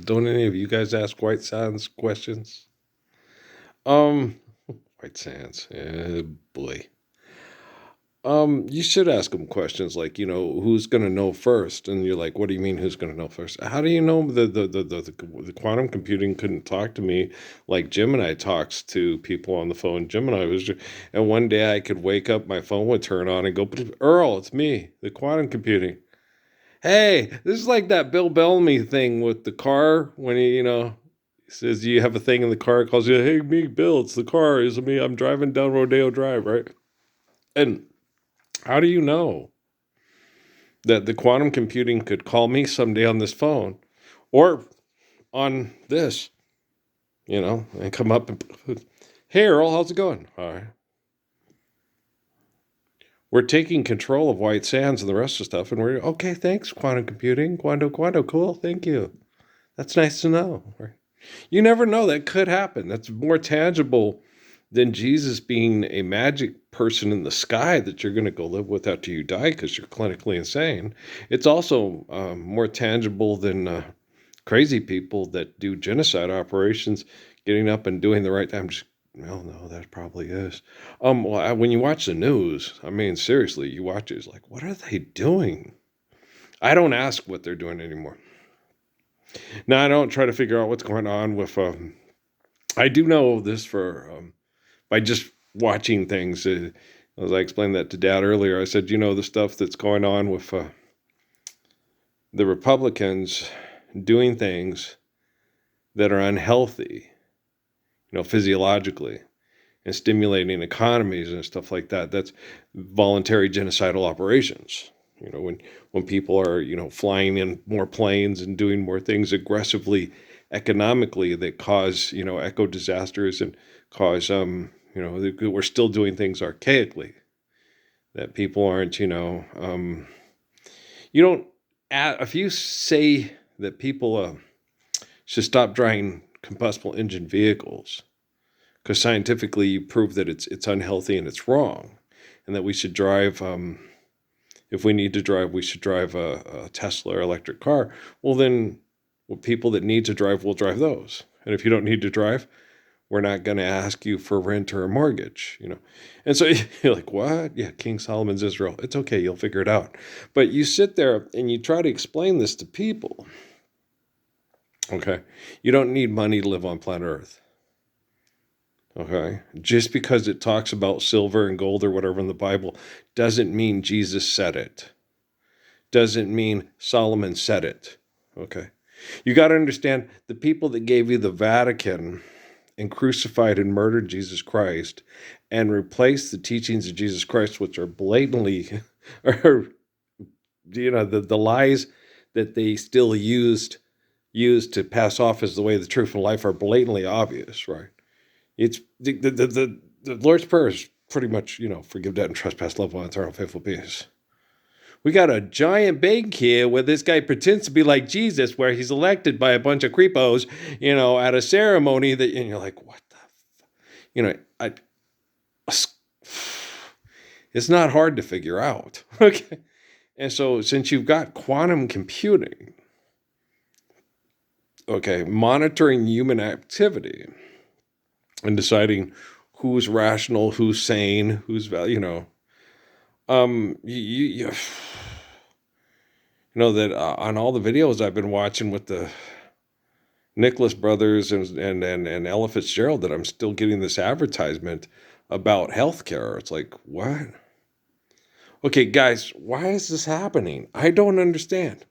Don't any of you guys ask White Sands questions? Um, White Sands, boy. You should ask them questions like, who's going to know first? And you're like, what do you mean, who's going to know first? How do you know the quantum computing couldn't talk to me like Gemini talks to people on the phone? And one day I could wake up, my phone would turn on and go, Earl, it's me, the quantum computing. Hey, this is like that Bill Bellamy thing with the car when he says you have a thing in the car, calls you, hey, me, Bill, it's the car, it's me, I'm driving down Rodeo Drive, right? And how do you know that the quantum computing could call me someday on this phone or on this, and come up and, hey, Earl, how's it going? All right. We're taking control of White Sands and the rest of the stuff, and we're okay. Thanks, quantum computing, quanto, cool. Thank you. That's nice to know. Right? You never know. That could happen. That's more tangible than Jesus being a magic person in the sky that you're going to go live with after you die because you're clinically insane. It's also more tangible than crazy people that do genocide operations getting up and doing the right thing. Well, no, that probably is. When you watch the news, I mean, seriously, you watch it, it's like, what are they doing? I don't ask what they're doing anymore. Now, I don't try to figure out what's going on with. I do know this by just watching things. As I explained that to Dad earlier, I said, the stuff that's going on with the Republicans doing things that are unhealthy, physiologically, and stimulating economies and stuff like that. That's voluntary genocidal operations. When people are flying in more planes and doing more things aggressively economically that cause eco disasters and cause we're still doing things archaically that people aren't you don't if you say that people should stop driving combustible engine vehicles because scientifically you prove that it's unhealthy and it's wrong, and that we should drive. If we need to drive, we should drive a Tesla or electric car. Well, then people that need to drive will drive those. And if you don't need to drive, we're not going to ask you for rent or a mortgage. And so you're like, what? Yeah, King Solomon's Israel. It's okay. You'll figure it out. But you sit there and you try to explain this to people. Okay. You don't need money to live on planet Earth. Okay. Just because it talks about silver and gold or whatever in the Bible doesn't mean Jesus said it. Doesn't mean Solomon said it. Okay. You got to understand the people that gave you the Vatican and crucified and murdered Jesus Christ and replaced the teachings of Jesus Christ, which are blatantly, or, the lies that they still used to pass off as the way, the truth, and life are blatantly obvious, right? It's the Lord's Prayer is pretty much, forgive debt and trespass, love one, eternal, faithful peace. We got a giant bank here where this guy pretends to be like Jesus, where he's elected by a bunch of creepos, at a ceremony and you're like, what the, it's not hard to figure out. Okay. And so since you've got quantum computing, okay, monitoring human activity and deciding who's rational, who's sane, who's, you that on all the videos I've been watching with the Nicholas brothers and Ella Fitzgerald, that I'm still getting this advertisement about healthcare. It's like, what? Okay, guys, why is this happening? I don't understand.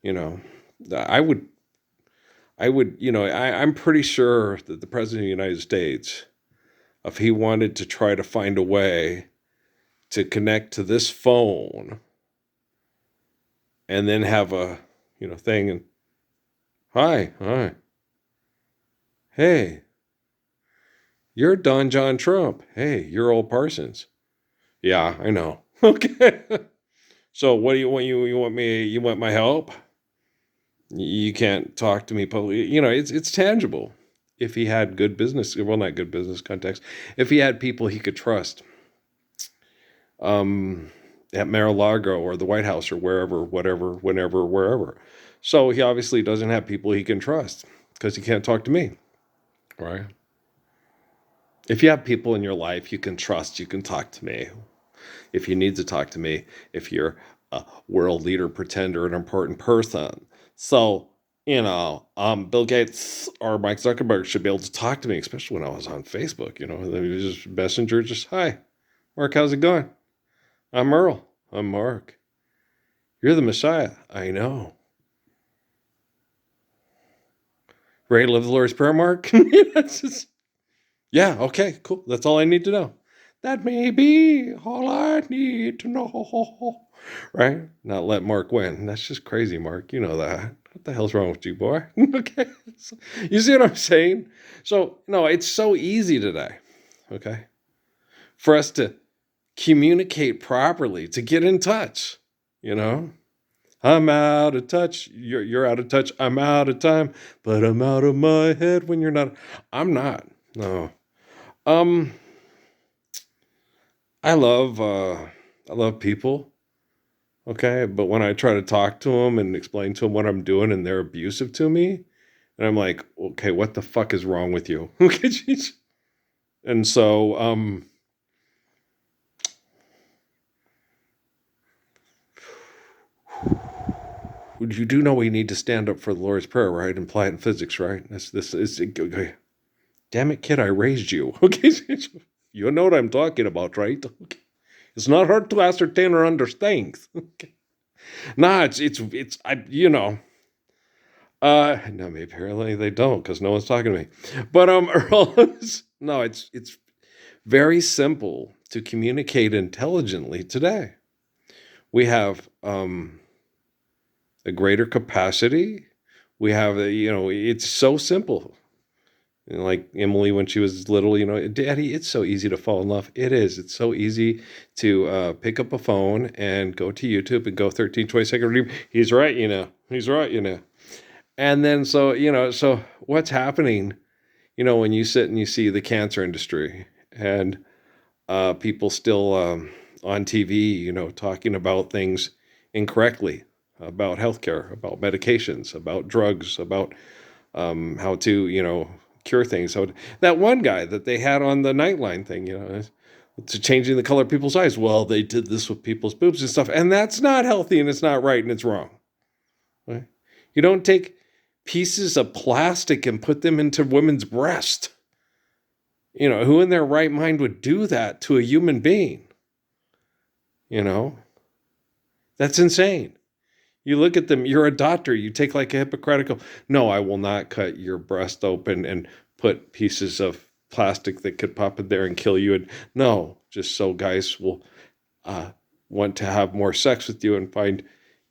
You know, I would, I'm pretty sure that the president of the United States, if he wanted to try to find a way to connect to this phone and then have a, thing and, hi, hey, you're Don John Trump. Hey, you're old Parsons. Yeah, I know. Okay. So what do you want? You want me? You want my help? You can't talk to me publicly. It's tangible. If he had good business, well, not good business context. If he had people he could trust, at Mar-a-Lago or the White House or wherever, whatever, whenever, wherever. So he obviously doesn't have people he can trust because he can't talk to me, right? If you have people in your life you can trust, you can talk to me. If you need to talk to me, if you're a world leader, pretender, an important person. So, Bill Gates or Mike Zuckerberg should be able to talk to me, especially when I was on Facebook. Just messenger, just hi, Mark, how's it going? I'm Earl. I'm Mark. You're the Messiah. I know. Ready to live the Lord's Prayer, Mark? That's just, yeah, okay, cool. That's all I need to know. That may be all I need to know. Right? Not let Mark win. That's just crazy, Mark. You know that. What the hell's wrong with you, boy? Okay. You see what I'm saying? So, no, it's so easy today, okay, for us to communicate properly, to get in touch, you know? I'm out of touch. You're out of touch. I'm out of time, but I'm out of my head when you're not. I'm not. No. Um, I love people. Okay, but when I try to talk to them and explain to them what I'm doing, and they're abusive to me, and I'm like, okay, what the fuck is wrong with you? Okay, jeez. And so, you do know we need to stand up for the Lord's Prayer, right? And apply it in physics, right? This is. Okay. Damn it, kid! I raised you. Okay, you know what I'm talking about, right? Okay. It's not hard to ascertain or understand. Okay. Nah, it's I no, maybe apparently they don't because no one's talking to me. But Earl, no, it's very simple to communicate intelligently today. We have a greater capacity. We have it's so simple. Like Emily when she was little, Daddy, it's so easy to fall in love. It is. It's so easy to pick up a phone and go to YouTube and go 13-20 second redeem. He's right, He's right, And then so what's happening, when you sit and you see the cancer industry and people still on TV, talking about things incorrectly, about healthcare, about medications, about drugs, about how to, cure things. So that one guy that they had on the Nightline thing, to changing the color of people's eyes. Well, they did this with people's boobs and stuff, and that's not healthy, and it's not right, and it's wrong. Right? You don't take pieces of plastic and put them into women's breast. Who in their right mind would do that to a human being? That's insane. You look at them, you're a doctor, you take like a Hippocratic oath. No, I will not cut your breast open and put pieces of plastic that could pop in there and kill you. And no, just so guys will want to have more sex with you and find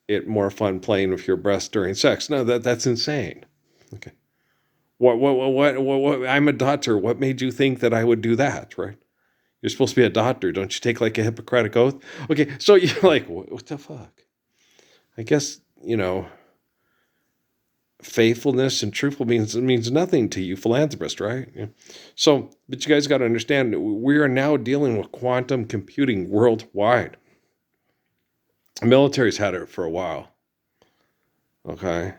it more fun playing with your breast during sex. No, that's insane. Okay. What? I'm a doctor. What made you think that I would do that, right? You're supposed to be a doctor. Don't you take like a Hippocratic oath? Okay, so you're like, what the fuck? I guess, faithfulness and truthful means nothing to you, philanthropist, right? Yeah. So, but you guys got to understand, we are now dealing with quantum computing worldwide. The military's had it for a while. Okay.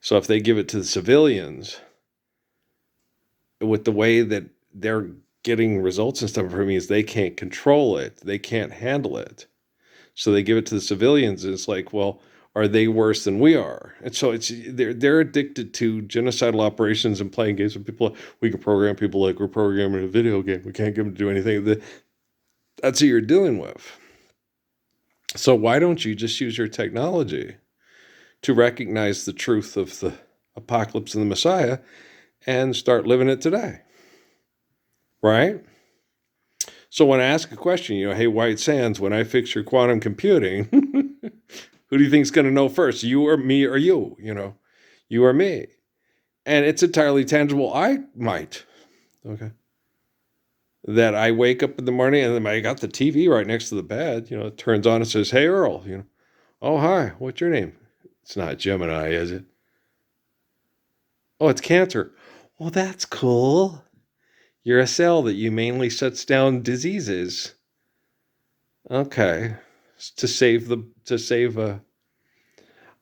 So if they give it to the civilians, with the way that they're getting results and stuff from me, is they can't control it. They can't handle it. So they give it to the civilians. And it's like, well, are they worse than we are? And so they're addicted to genocidal operations and playing games with people. We can program people like we're programming a video game. We can't get them to do anything. That's what you're dealing with. So why don't you just use your technology to recognize the truth of the apocalypse and the Messiah and start living it today? Right? So when I ask a question, hey, White Sands, when I fix your quantum computing, who do you think is going to know first? You or me or you? You or me. And it's entirely tangible. I might. Okay. That I wake up in the morning and then I got the TV right next to the bed. It turns on and says, hey, Earl. Oh, hi. What's your name? It's not Gemini, is it? Oh, it's Cancer. Well, that's cool. You're a cell that humanely shuts down diseases. Okay. To save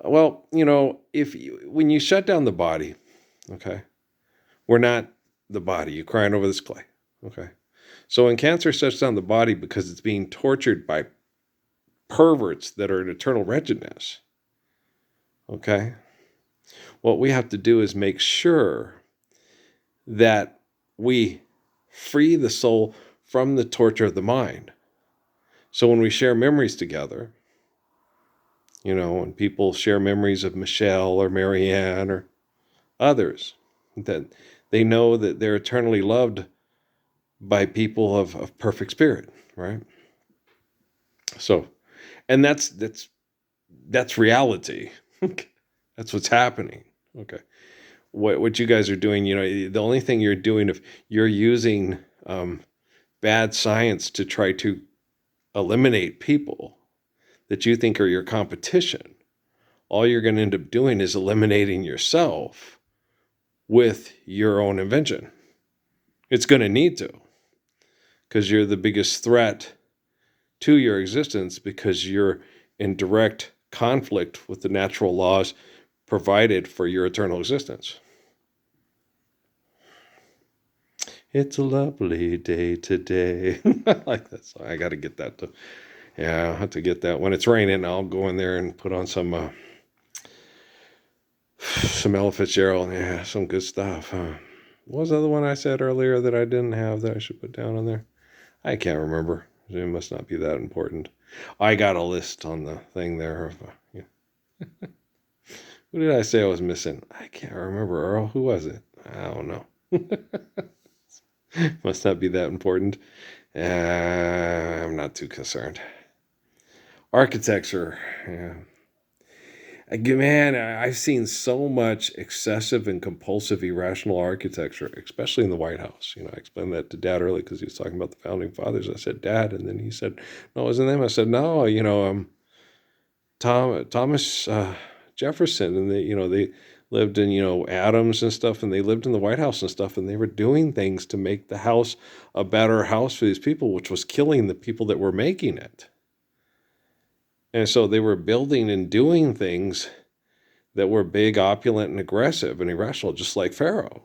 Well, when you shut down the body, okay, we're not the body. You're crying over this clay, okay. So when cancer shuts down the body because it's being tortured by perverts that are in eternal wretchedness, okay, what we have to do is make sure that we free the soul from the torture of the mind. So when we share memories together, when people share memories of Michelle or Marianne or others, that they know that they're eternally loved by people of perfect spirit, right? So, and that's reality. That's what's happening. Okay. What you guys are doing, the only thing you're doing, if you're using bad science to try to eliminate people that you think are your competition, all you're going to end up doing is eliminating yourself with your own invention. It's going to need to, because you're the biggest threat to your existence, because you're in direct conflict with the natural laws provided for your eternal existence. It's a lovely day today. I like that song. I got to get that. I'll have to get that. When it's raining, I'll go in there and put on some Ella Fitzgerald. Yeah, some good stuff. What was the other one I said earlier that I didn't have that I should put down on there? I can't remember. It must not be that important. I got a list on the thing there. Who did I say I was missing? I can't remember, Earl. Who was it? I don't know. Must not be that important. I'm not too concerned. Architecture. Yeah. Man, I've seen so much excessive and compulsive irrational architecture, especially in the White House. I explained that to Dad earlier because he was talking about the Founding Fathers. I said, Dad, and then he said, no, it wasn't them. I said, no, Thomas Jefferson, and they lived in, Adams and stuff, and they lived in the White House and stuff, and they were doing things to make the house a better house for these people, which was killing the people that were making it. And so they were building and doing things that were big, opulent, and aggressive and irrational, just like Pharaoh.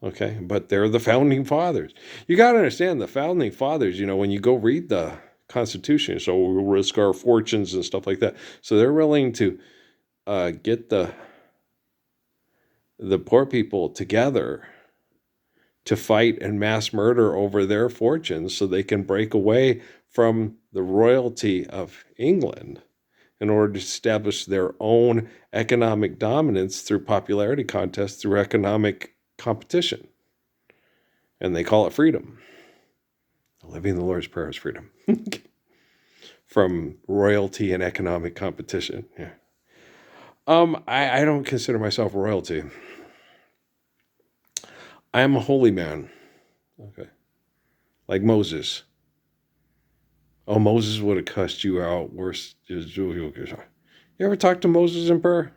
Okay, but they're the Founding Fathers. You got to understand the Founding Fathers, when you go read the Constitution, so we'll risk our fortunes and stuff like that. So they're willing to get the poor people together to fight and mass murder over their fortunes so they can break away from the royalty of England in order to establish their own economic dominance through popularity contests, through economic competition. And they call it freedom. Living the Lord's Prayer is freedom. From royalty and economic competition. Yeah. I don't consider myself royalty. I am a holy man. Okay. Like Moses. Oh, Moses would have cussed you out worse. You ever talk to Moses in prayer?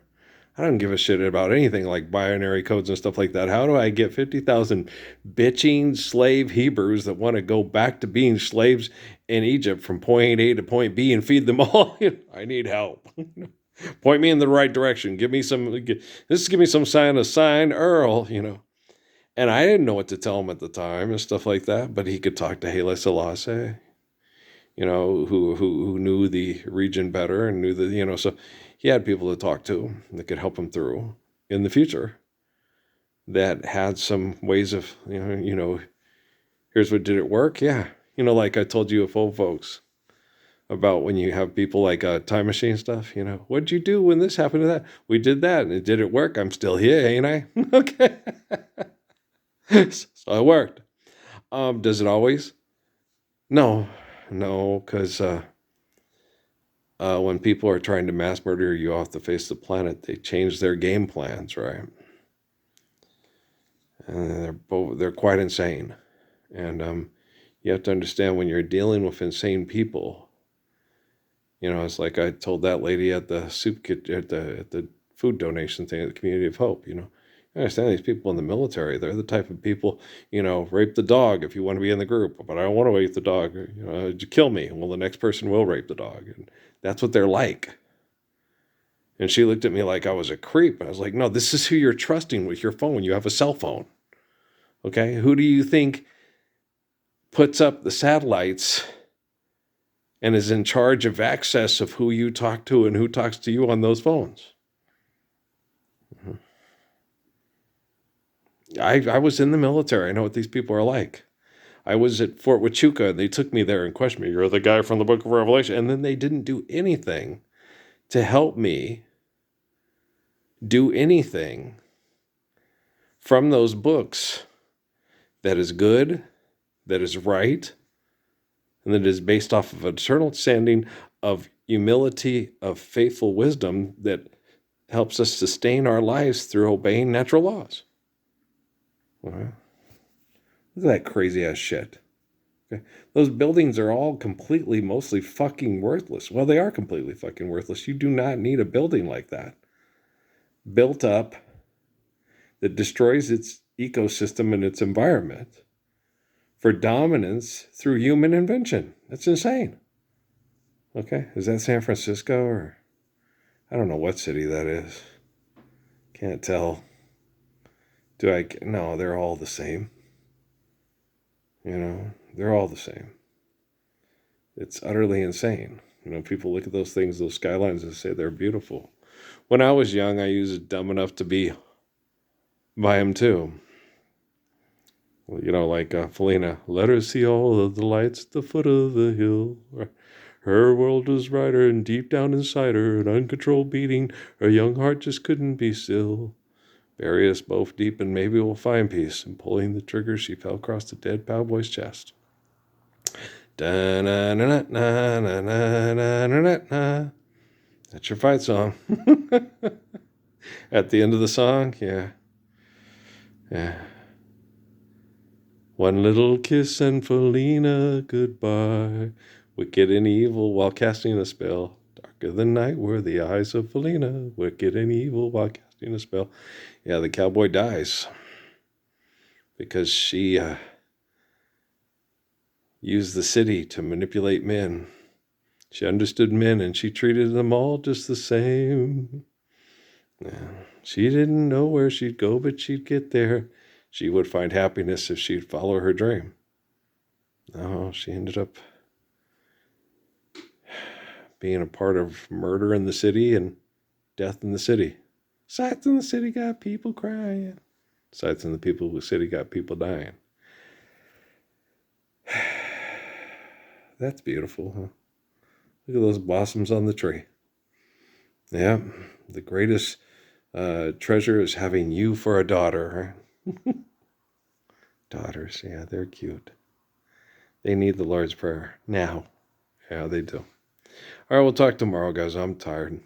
I don't give a shit about anything like binary codes and stuff like that. How do I get 50,000 bitching slave Hebrews that want to go back to being slaves in Egypt from point A to point B and feed them all? I need help. Point me in the right direction. Give me some sign, Earl, And I didn't know what to tell him at the time and stuff like that, but he could talk to Haile Selassie, who knew the region better and knew so he had people to talk to that could help him through in the future that had some ways of, here's what did it work? Yeah. Like I told UFO folks about when you have people like time machine stuff, what'd you do when this happened to that? We did that and it did it work. I'm still here, ain't I? Okay. So it worked. Does it always? No, because when people are trying to mass murder you off the face of the planet, they change their game plans, right? And they're quite insane. And you have to understand when you're dealing with insane people, it's like I told that lady at the soup kit at the food donation thing at the Community of Hope, I understand these people in the military. They're the type of people, rape the dog if you want to be in the group, but I don't want to rape the dog. You kill me. Well, the next person will rape the dog. And that's what they're like. And she looked at me like I was a creep. I was like, no, this is who you're trusting with your phone. You have a cell phone. Okay? Who do you think puts up the satellites and is in charge of access of who you talk to and who talks to you on those phones? I was in the military. I know what these people are like. I was at Fort Huachuca, and they took me there and questioned me. You're the guy from the book of Revelation. And then they didn't do anything to help me do anything from those books that is good, that is right, and that is based off of eternal standing of humility, of faithful wisdom that helps us sustain our lives through obeying natural laws. Look at that crazy ass shit. Okay. Those buildings are all completely, mostly fucking worthless. Well, they are completely fucking worthless. You do not need a building like that built up that destroys its ecosystem and its environment for dominance through human invention. That's insane. Okay, is that San Francisco or I don't know what city that is. Can't tell. No, they're all the same. They're all the same. It's utterly insane. People look at those things, those skylines, and say they're beautiful. When I was young, I was dumb enough to be by them too. Like Felina, let her see all of the lights at the foot of the hill. Her world was brighter, and deep down inside her, an uncontrolled beating, her young heart just couldn't be still. Bury us both deep, and maybe we'll find peace. And pulling the trigger, she fell across the dead cowboy's chest. Da-na-na-na-na-na-na-na-na. That's your fight song. At the end of the song, yeah. One little kiss and Felina, goodbye. Wicked and evil while casting a spell. Darker than night were the eyes of Felina. Wicked and evil while casting a spell. Yeah, the cowboy dies because she used the city to manipulate men. She understood men and she treated them all just the same. Yeah. She didn't know where she'd go, but she'd get there. She would find happiness if she'd follow her dream. No, she ended up being a part of murder in the city and death in the city. Sights in the city got people crying. Sights in the city got people dying. That's beautiful, huh? Look at those blossoms on the tree. Yeah, the greatest treasure is having you for a daughter. Right? Daughters, yeah, they're cute. They need the Lord's Prayer now. Yeah, they do. All right, we'll talk tomorrow, guys. I'm tired.